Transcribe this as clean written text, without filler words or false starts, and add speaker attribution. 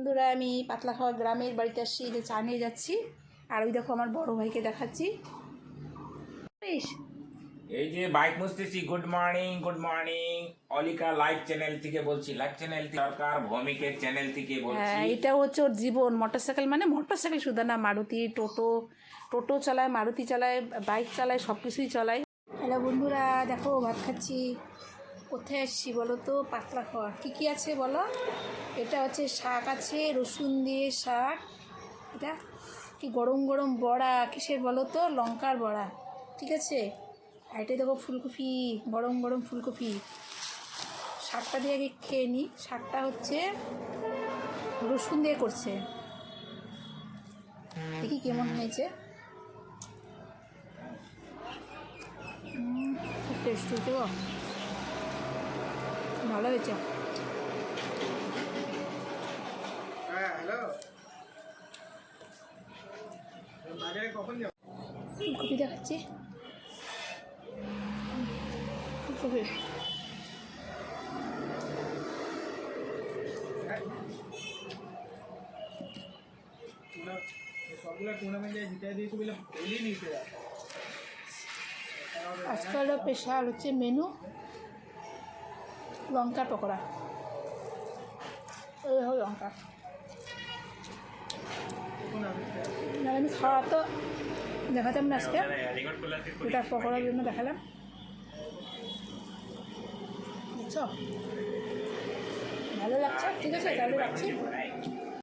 Speaker 1: বন্ধুরা, আমি পাতলাখাওয়া গ্রামের বাড়িতে আসছি, যে চা নিয়ে যাচ্ছি। আর ওই দেখো আমার বড় ভাইকে দেখাচ্ছি।
Speaker 2: এই যে বাইক মুছতেছি। Good morning, good morning. Alika live channel থেকে বলছি, লাইভ চ্যানেল সরকার ভৌমিকের চ্যানেল থেকে বলছি।
Speaker 1: হ্যাঁ, এটা হচ্ছে ওর জীবন। মোটরসাইকেল মানে মোটরসাইকেল শুধু না, মারুতি, টোটো চালায়, মারুতি চালায়, বাইক চালায়, সব কিছুই চালায়। হ্যালো বন্ধুরা, দেখো ভাত খাচ্ছি। কোথায় আসছি বলো তো? পাতলাখাওয়া। কী কী আছে বলো? এটা হচ্ছে শাক আছে, রসুন দিয়ে শাক। এটা কি গরম গরম বড়া, কিসের বলো তো? লঙ্কার বড়া, ঠিক আছে। আর এটা দেখো ফুলকপি, গরম গরম ফুলকপি। শাকটা দিয়ে আগে খেয়ে নিই। শাকটা হচ্ছে রসুন দিয়ে করছে, দেখি কেমন হয়েছে। খুব টেস্ট হয়েছে গো, ভালো হয়েছে। ফুলকপি দেখাচ্ছি, ফুলকপি। আজকাল স্পেশাল হচ্ছে মেনু লঙ্কার পকোড়া। এই হলো লঙ্কা। আমি খাওয়া তো দেখাতাম না আজকে, ওটা পকোড়ার জন্য দেখালাম, বুঝছো? ভালো লাগছে, ঠিক আছে, তাহলে রাখছি।